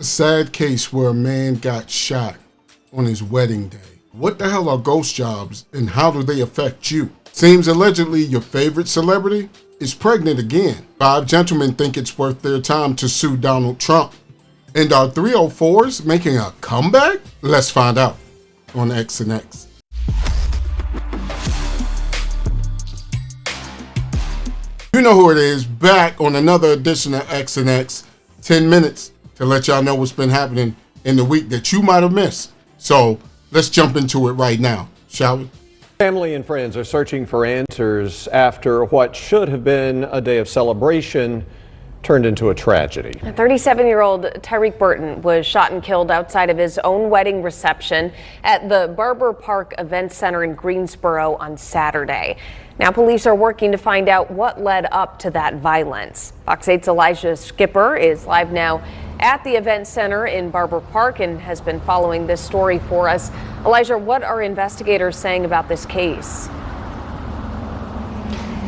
sad case where a man got shot on his wedding day. What the hell are ghost jobs and how do they affect you? Seems allegedly your favorite celebrity is pregnant again. 5 gentlemen think it's worth their time to sue Donald Trump. And are 304s making a comeback? Let's find out on X and X. You know who it is, back on another edition of X and X. 10 minutes to let y'all know what's been happening in the week that you might have missed. So let's jump into it right now, shall we? Family and friends are searching for answers after what should have been a day of celebration turned into a tragedy. 37-year-old Tyreek Burton was shot and killed outside of his own wedding reception at the Barber Park Event Center in Greensboro on Saturday. Now police are working to find out what led up to that violence. Fox 8's Elijah Skipper is live now at the event center in Barber Park and has been following this story for us. Elijah, what are investigators saying about this case?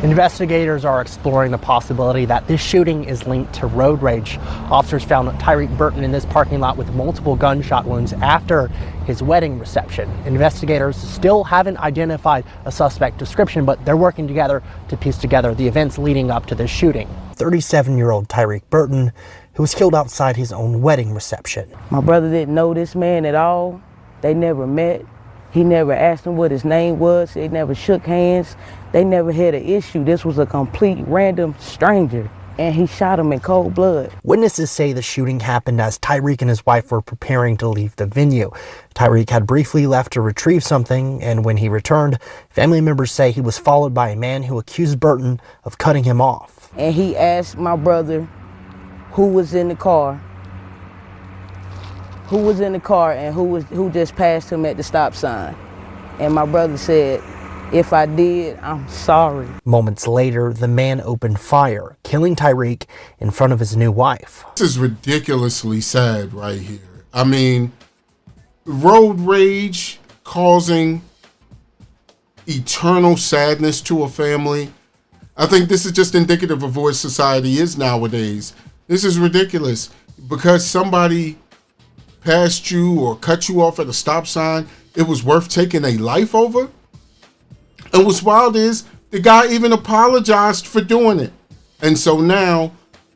Investigators are exploring the possibility that this shooting is linked to road rage. Officers found Tyreek Burton in this parking lot with multiple gunshot wounds after his wedding reception. Investigators still haven't identified a suspect description, but they're working together to piece together the events leading up to this shooting. 37-year-old Tyreek Burton, who was killed outside his own wedding reception. My brother didn't know this man at all. They never met. He never asked him what his name was. They never shook hands. They never had an issue. This was a complete random stranger, and he shot him in cold blood. Witnesses say the shooting happened as Tyreek and his wife were preparing to leave the venue. Tyreek had briefly left to retrieve something, and when he returned, family members say he was followed by a man who accused Burton of cutting him off. And he asked my brother who was in the car, and who just passed him at the stop sign. And my brother said, "If I did, I'm sorry." Moments later, the man opened fire, killing Tyreek in front of his new wife. This is ridiculously sad right here. I mean, road rage causing eternal sadness to a family. I think this is just indicative of where society is nowadays. This is ridiculous. Because somebody passed you or cut you off at a stop sign, it was worth taking a life over? And what's wild is the guy even apologized for doing it. And so now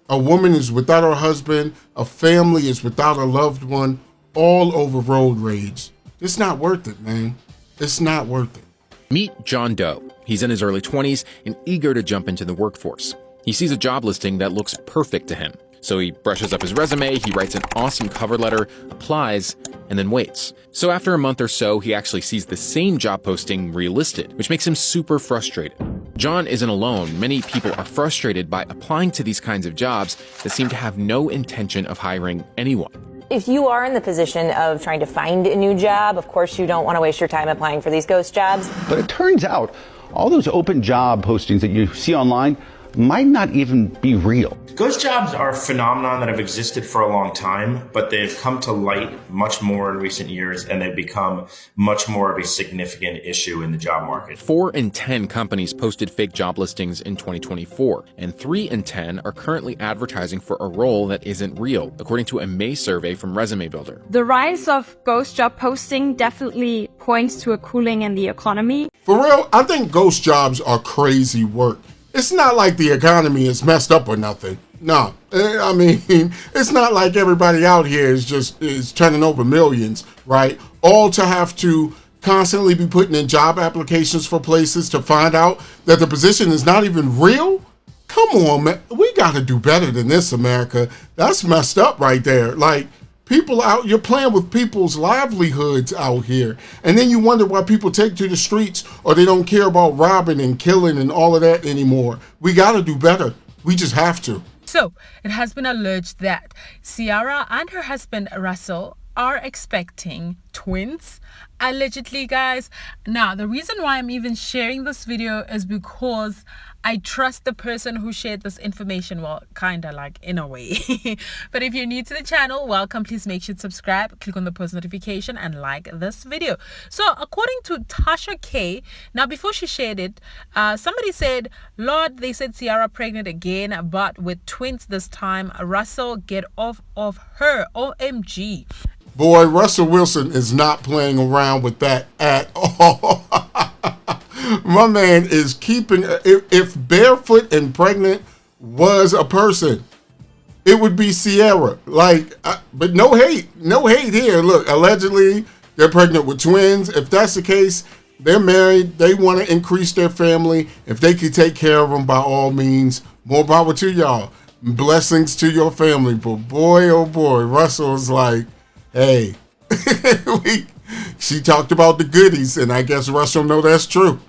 a woman is without her husband, a family is without a loved one, all over road rage. It's not worth it, man. It's not worth it. Meet John Doe. He's in his early 20s and eager to jump into the workforce. He sees a job listing that looks perfect to him. So he brushes up his resume, he writes an awesome cover letter, applies, and then waits. So after a month or so, he actually sees the same job posting relisted, which makes him super frustrated. John isn't alone. Many people are frustrated by applying to these kinds of jobs that seem to have no intention of hiring anyone. If you are in the position of trying to find a new job, of course you don't want to waste your time applying for these ghost jobs. But it turns out all those open job postings that you see online might not even be real. Ghost jobs are a phenomenon that have existed for a long time, but they've come to light much more in recent years, and they've become much more of a significant issue in the job market. 4 in 10 companies posted fake job listings in 2024, and 3 in 10 are currently advertising for a role that isn't real, according to a May survey from Resume Builder. The rise of ghost job posting definitely points to a cooling in the economy. For real, I think ghost jobs are crazy work. It's not like the economy is messed up or nothing. No, I mean, it's not like everybody out here is turning over millions, right? All to have to constantly be putting in job applications for places to find out that the position is not even real. Come on, man. We got to do better than this, America. That's messed up right there. Like, people out, you're playing with people's livelihoods out here. And then you wonder why people take to the streets or they don't care about robbing and killing and all of that anymore. We got to do better. We just have to. So, it has been alleged that Ciara and her husband Russell are expecting twins, allegedly, guys. Now, the reason why I'm even sharing this video is because I trust the person who shared this information. Well, kind of like in a way. But if you're new to the channel, welcome. Please make sure to subscribe, click on the post notification, and like this video. So according to Tasha K, now before she shared it, somebody said, Lord, they said Ciara pregnant again, but with twins this time. Russell, get off of her. OMG. Boy, Russell Wilson is not playing around with that at all. My man is keeping, if barefoot and pregnant was a person, it would be Ciara. Like, but no hate here. Look, allegedly they're pregnant with twins. If that's the case, they're married. They want to increase their family. If they could take care of them, by all means, more power to y'all. Blessings to your family. But boy, oh boy, Russell's like, hey, she talked about the goodies, and I guess Russell know that's true.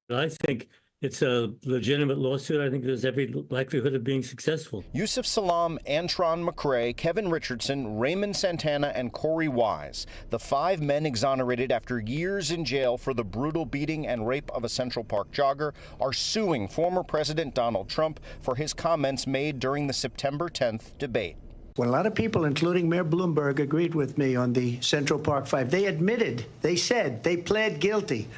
I think it's a legitimate lawsuit. I think there's every likelihood of being successful. Yusuf Salaam, Antron McCrae, Kevin Richardson, Raymond Santana, and Corey Wise, the 5 men exonerated after years in jail for the brutal beating and rape of a Central Park jogger, are suing former President Donald Trump for his comments made during the September 10th debate. When a lot of people, including Mayor Bloomberg, agreed with me on the Central Park 5, they admitted, they said, they pled guilty.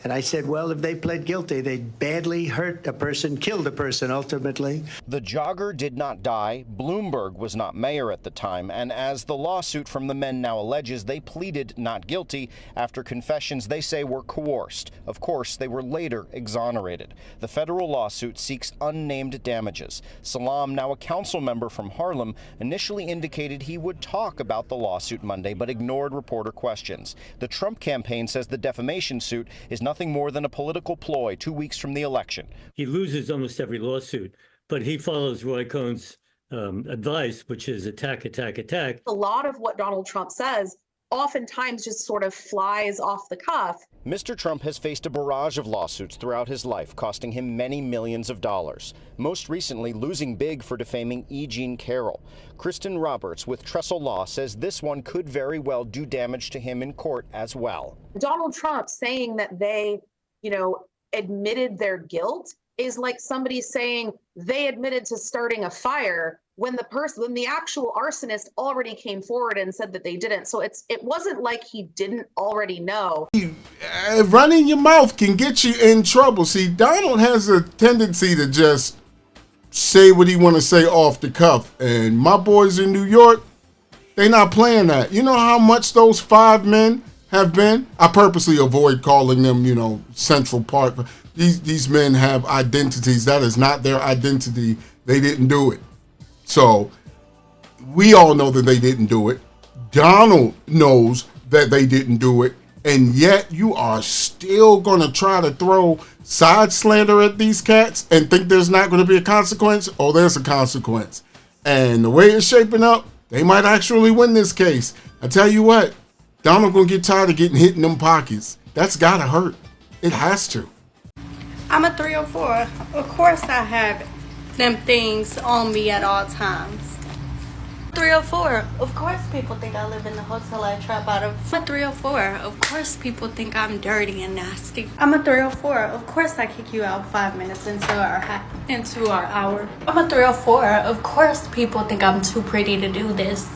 And I said, well, if they pled guilty, they badly hurt a person, killed a person, ultimately. The jogger did not die. Bloomberg was not mayor at the time. And as the lawsuit from the men now alleges, they pleaded not guilty after confessions they say were coerced. Of course, they were later exonerated. The federal lawsuit seeks unnamed damages. Salaam, now a council member from Harlem, initially indicated he would talk about the lawsuit Monday, but ignored reporter questions. The Trump campaign says the defamation suit is nothing more than a political ploy 2 weeks from the election. He loses almost every lawsuit, but he follows Roy Cohn's advice, which is attack, attack, attack. A lot of what Donald Trump says oftentimes just sort of flies off the cuff. Mr. Trump has faced a barrage of lawsuits throughout his life, costing him many millions of dollars. Most recently, losing big for defaming E. Jean Carroll. Kristen Roberts with Trestle Law says this one could very well do damage to him in court as well. Donald Trump saying that they, admitted their guilt is like somebody saying they admitted to starting a fire when the actual arsonist already came forward and said that they didn't. So it wasn't like he didn't already know. Running your mouth can get you in trouble. See, Donald has a tendency to just say what he want to say off the cuff. And my boys in New York, they not playing that. You know how much those 5 men have been? I purposely avoid calling them, Central Park. These men have identities. That is not their identity. They didn't do it. So we all know that they didn't do it. Donald knows that they didn't do it. And yet you are still going to try to throw side slander at these cats and think there's not going to be a consequence? Oh, there's a consequence. And the way it's shaping up, they might actually win this case. I tell you what, Donald going to get tired of getting hit in them pockets. That's got to hurt. It has to. I'm a 304. Of course I have them things on me at all times. 304. Of course people think I live in the hotel I trap out of. I'm a 304. Of course people think I'm dirty and nasty. I'm a 304. Of course I kick you out 5 minutes into our hour. I'm a 304. Of course people think I'm too pretty to do this.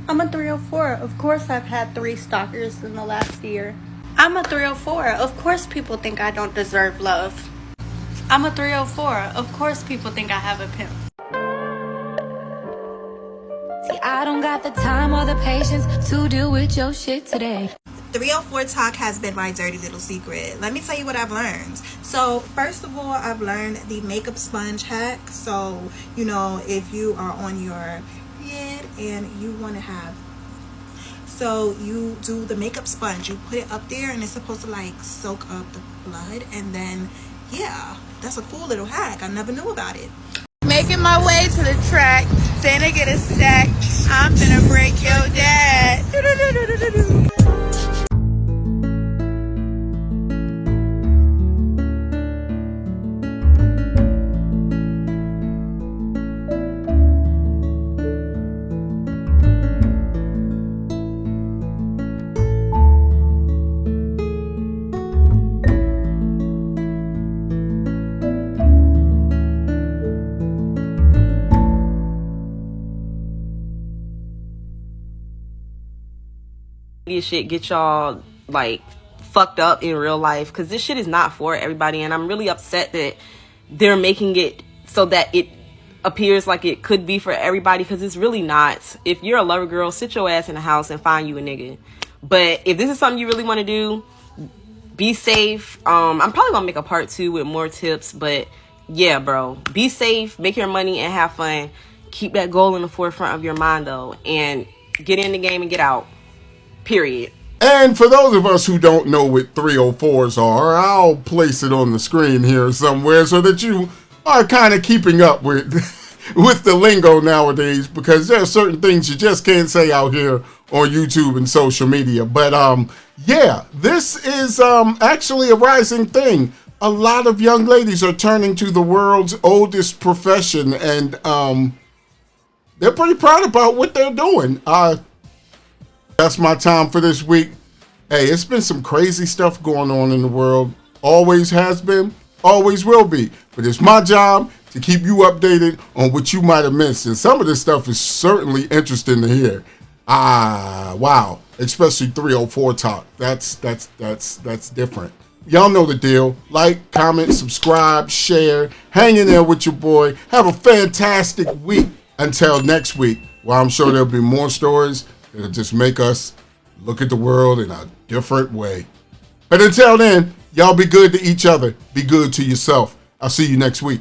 I'm a 304. Of course I've had 3 stalkers in the last year. I'm a 304. Of course people think I don't deserve love. I'm a 304. Of course people think I have a pimp. See, I don't got the time or the patience to deal with your shit today. 304 talk has been my dirty little secret. Let me tell you what I've learned. So first of all, I've learned the makeup sponge hack. So, if you are on your period and you want to have, so you do the makeup sponge, you put it up there and it's supposed to like soak up the blood, and then that's a cool little hack. I never knew about it. Making my way to the track, then I get a stack. I'm gonna break your dad. This shit get y'all like fucked up in real life, because this shit is not for everybody, and I'm really upset that they're making it so that it appears like it could be for everybody, because it's really not. If you're a lover girl, sit your ass in the house and find you a nigga. But if this is something you really want to do, be safe. I'm probably gonna make a part 2 with more tips, but yeah, bro, be safe, make your money, and have fun. Keep that goal in the forefront of your mind, though, and get in the game and get out. Period. And for those of us who don't know what 304s are, I'll place it on the screen here somewhere so that you are kind of keeping up with with the lingo nowadays, because there are certain things you just can't say out here on YouTube and social media. But yeah, this is actually a rising thing. A lot of young ladies are turning to the world's oldest profession, and they're pretty proud about what they're doing. That's my time for this week. Hey, it's been some crazy stuff going on in the world. Always has been, always will be. But it's my job to keep you updated on what you might have missed. And some of this stuff is certainly interesting to hear. Wow. Especially 304 talk. That's different. Y'all know the deal. Like, comment, subscribe, share. Hang in there with your boy. Have a fantastic week until next week, where I'm sure there'll be more stories that'll just make us look at the world in a different way. But until then, y'all be good to each other. Be good to yourself. I'll see you next week.